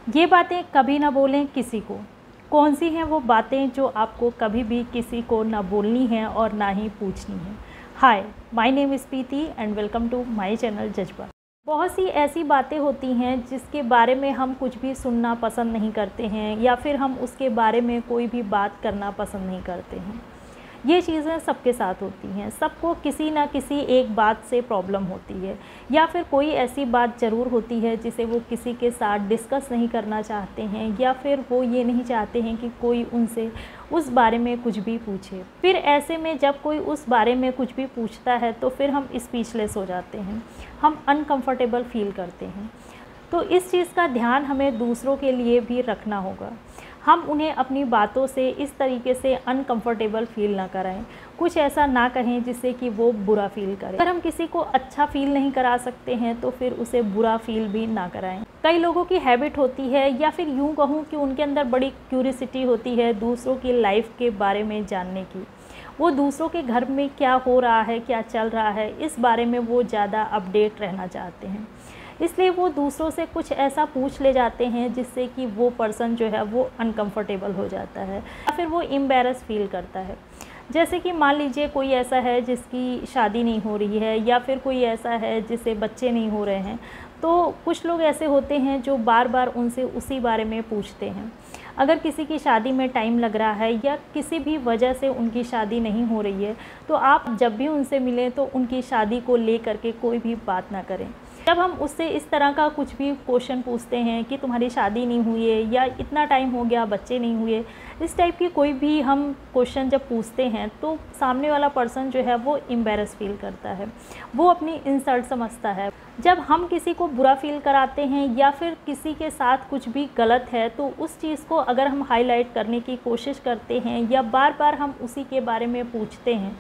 ये बातें कभी ना बोलें किसी को। कौन सी हैं वो बातें जो आपको कभी भी किसी को ना बोलनी है और ना ही पूछनी है। Hi, my name is Preeti and welcome to my channel Jazba. बहुत सी ऐसी बातें होती हैं जिसके बारे में हम कुछ भी सुनना पसंद नहीं करते हैं या फिर हम उसके बारे में कोई भी बात करना पसंद नहीं करते हैं। ये चीज़ें सबके साथ होती हैं। सबको किसी ना किसी एक बात से प्रॉब्लम होती है या फिर कोई ऐसी बात ज़रूर होती है जिसे वो किसी के साथ डिस्कस नहीं करना चाहते हैं या फिर वो ये नहीं चाहते हैं कि कोई उनसे उस बारे में कुछ भी पूछे। फिर ऐसे में जब कोई उस बारे में कुछ भी पूछता है तो फिर हम स्पीचलेस हो जाते हैं, हम अनकंफर्टेबल फील करते हैं। तो इस चीज़ का ध्यान हमें दूसरों के लिए भी रखना होगा। हम उन्हें अपनी बातों से इस तरीके से अनकंफर्टेबल फ़ील ना कराएं, कुछ ऐसा ना कहें जिससे कि वो बुरा फ़ील करे। अगर हम किसी को अच्छा फ़ील नहीं करा सकते हैं तो फिर उसे बुरा फ़ील भी ना कराएं। कई लोगों की हैबिट होती है या फिर यूँ कहूँ कि उनके अंदर बड़ी क्यूरियोसिटी होती है दूसरों की लाइफ के बारे में जानने की। वो दूसरों के घर में क्या हो रहा है, क्या चल रहा है, इस बारे में वो ज़्यादा अपडेट रहना चाहते हैं। इसलिए वो दूसरों से कुछ ऐसा पूछ ले जाते हैं जिससे कि वो पर्सन जो है वो अनकंफर्टेबल हो जाता है या फिर वो एम्बैरस फील करता है। जैसे कि मान लीजिए कोई ऐसा है जिसकी शादी नहीं हो रही है या फिर कोई ऐसा है जिसे बच्चे नहीं हो रहे हैं, तो कुछ लोग ऐसे होते हैं जो बार बार उनसे उसी बारे में पूछते हैं। अगर किसी की शादी में टाइम लग रहा है या किसी भी वजह से उनकी शादी नहीं हो रही है तो आप जब भी उनसे मिलें तो उनकी शादी को लेकर के कोई भी बात ना करें। जब हम उससे इस तरह का कुछ भी क्वेश्चन पूछते हैं कि तुम्हारी शादी नहीं हुई है या इतना टाइम हो गया बच्चे नहीं हुए, इस टाइप की कोई भी हम क्वेश्चन जब पूछते हैं तो सामने वाला पर्सन जो है वो एम्बैरस फील करता है, वो अपनी इंसल्ट समझता है। जब हम किसी को बुरा फील कराते हैं या फिर किसी के साथ कुछ भी गलत है तो उस चीज़ को अगर हम हाईलाइट करने की कोशिश करते हैं या बार बार हम उसी के बारे में पूछते हैं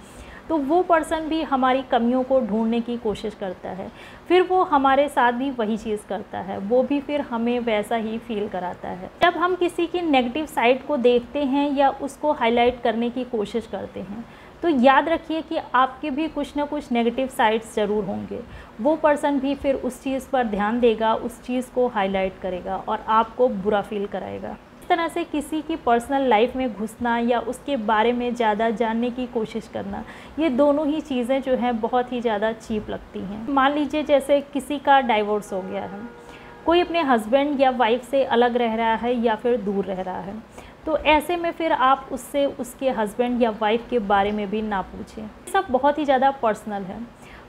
तो वो पर्सन भी हमारी कमियों को ढूंढने की कोशिश करता है। फिर वो हमारे साथ भी वही चीज़ करता है, वो भी फिर हमें वैसा ही फील कराता है। जब हम किसी की नेगेटिव साइड को देखते हैं या उसको हाईलाइट करने की कोशिश करते हैं तो याद रखिए कि आपके भी कुछ ना कुछ नेगेटिव साइड्स ज़रूर होंगे। वो पर्सन भी फिर उस चीज़ पर ध्यान देगा, उस चीज़ को हाईलाइट करेगा और आपको बुरा फील कराएगा। इस तरह से किसी की पर्सनल लाइफ में घुसना या उसके बारे में ज़्यादा जानने की कोशिश करना, ये दोनों ही चीज़ें जो हैं बहुत ही ज़्यादा चीप लगती हैं। मान लीजिए जैसे किसी का डाइवोर्स हो गया है, कोई अपने हस्बैंड या वाइफ से अलग रह रहा है या फिर दूर रह रहा है, तो ऐसे में फिर आप उससे उसके हस्बैंड या वाइफ के बारे में भी ना पूछें। सब बहुत ही ज़्यादा पर्सनल है।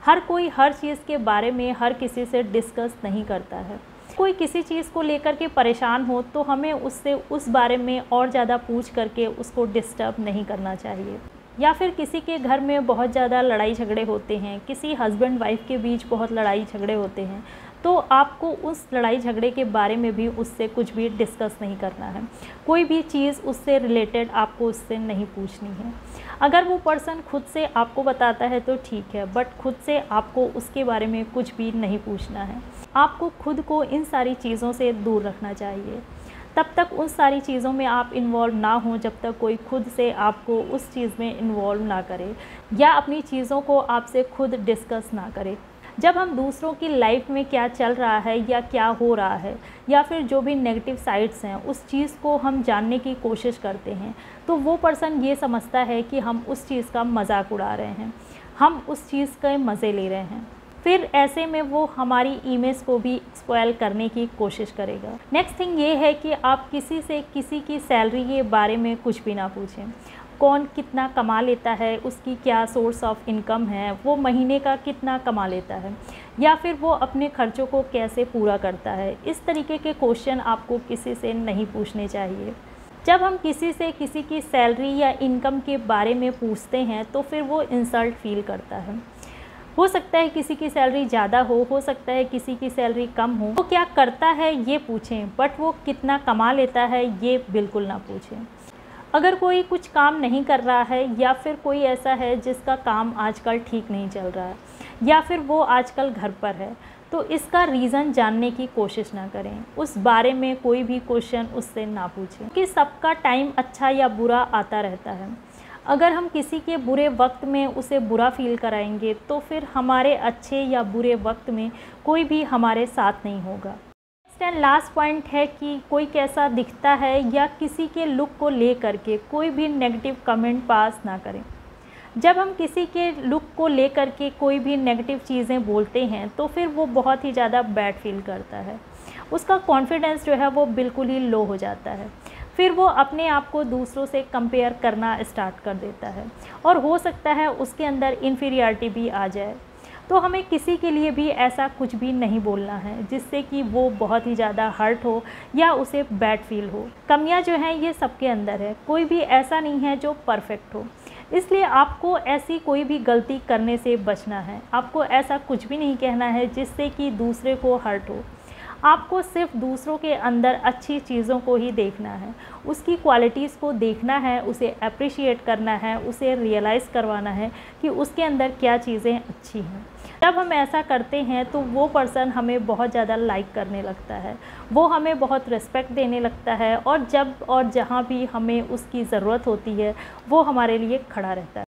हर कोई हर चीज़ के बारे में हर किसी से डिस्कस नहीं करता है। कोई किसी चीज़ को लेकर के परेशान हो तो हमें उससे उस बारे में और ज़्यादा पूछ करके उसको डिस्टर्ब नहीं करना चाहिए। या फिर किसी के घर में बहुत ज़्यादा लड़ाई झगड़े होते हैं, किसी हस्बैंड वाइफ के बीच बहुत लड़ाई झगड़े होते हैं, तो आपको उस लड़ाई झगड़े के बारे में भी उससे कुछ भी डिस्कस नहीं करना है। कोई भी चीज़ उससे रिलेटेड आपको उससे नहीं पूछनी है। अगर वो पर्सन खुद से आपको बताता है तो ठीक है, बट खुद से आपको उसके बारे में कुछ भी नहीं पूछना है। आपको खुद को इन सारी चीज़ों से दूर रखना चाहिए। तब तक उन सारी चीज़ों में आप इन्वॉल्व ना हों जब तक कोई खुद से आपको उस चीज़ में इन्वॉल्व ना करे या अपनी चीज़ों को आपसे खुद डिस्कस ना करे। जब हम दूसरों की लाइफ में क्या चल रहा है या क्या हो रहा है या फिर जो भी नेगेटिव साइड्स हैं उस चीज़ को हम जानने की कोशिश करते हैं तो वो पर्सन ये समझता है कि हम उस चीज़ का मजाक उड़ा रहे हैं, हम उस चीज़ के मज़े ले रहे हैं। फिर ऐसे में वो हमारी इमेज को भी स्पॉइल करने की कोशिश करेगा। नेक्स्ट थिंग ये है कि आप किसी से किसी की सैलरी के बारे में कुछ भी ना पूछें। कौन कितना कमा लेता है, उसकी क्या सोर्स ऑफ इनकम है, वो महीने का कितना कमा लेता है या फिर वो अपने खर्चों को कैसे पूरा करता है, इस तरीके के क्वेश्चन आपको किसी से नहीं पूछने चाहिए। जब हम किसी से किसी की सैलरी या इनकम के बारे में पूछते हैं तो फिर वो इंसल्ट फील करता है। हो सकता है किसी की सैलरी ज़्यादा हो सकता है किसी की सैलरी कम हो। वो क्या करता है ये पूछें, बट वो कितना कमा लेता है ये बिल्कुल ना पूछें। अगर कोई कुछ काम नहीं कर रहा है या फिर कोई ऐसा है जिसका काम आजकल ठीक नहीं चल रहा है या फिर वो आजकल घर पर है, तो इसका रीज़न जानने की कोशिश ना करें। उस बारे में कोई भी क्वेश्चन उससे ना पूछें कि सबका टाइम अच्छा या बुरा आता रहता है। अगर हम किसी के बुरे वक्त में उसे बुरा फील कराएंगे तो फिर हमारे अच्छे या बुरे वक्त में कोई भी हमारे साथ नहीं होगा। एंड लास्ट पॉइंट है कि कोई कैसा दिखता है या किसी के लुक को ले करके कोई भी नेगेटिव कमेंट पास ना करें। जब हम किसी के लुक को ले करके कोई भी नेगेटिव चीज़ें बोलते हैं तो फिर वो बहुत ही ज़्यादा बैड फील करता है, उसका कॉन्फिडेंस जो है वो बिल्कुल ही लो हो जाता है, फिर वो अपने आप को दूसरों से कंपेयर करना स्टार्ट कर देता है और हो सकता है उसके अंदर इन्फीरियरिटी भी आ जाए। तो हमें किसी के लिए भी ऐसा कुछ भी नहीं बोलना है जिससे कि वो बहुत ही ज़्यादा हर्ट हो या उसे बैड फील हो। कमियां जो हैं ये सबके अंदर है, कोई भी ऐसा नहीं है जो परफेक्ट हो, इसलिए आपको ऐसी कोई भी गलती करने से बचना है। आपको ऐसा कुछ भी नहीं कहना है जिससे कि दूसरे को हर्ट हो। आपको सिर्फ दूसरों के अंदर अच्छी चीज़ों को ही देखना है, उसकी क्वालिटीज़ को देखना है, उसे अप्रिशिएट करना है, उसे रियलाइज़ करवाना है कि उसके अंदर क्या चीज़ें अच्छी हैं। जब हम ऐसा करते हैं तो वो पर्सन हमें बहुत ज़्यादा लाइक करने लगता है, वो हमें बहुत रिस्पेक्ट देने लगता है और जब और जहाँ भी हमें उसकी ज़रूरत होती है वो हमारे लिए खड़ा रहता है।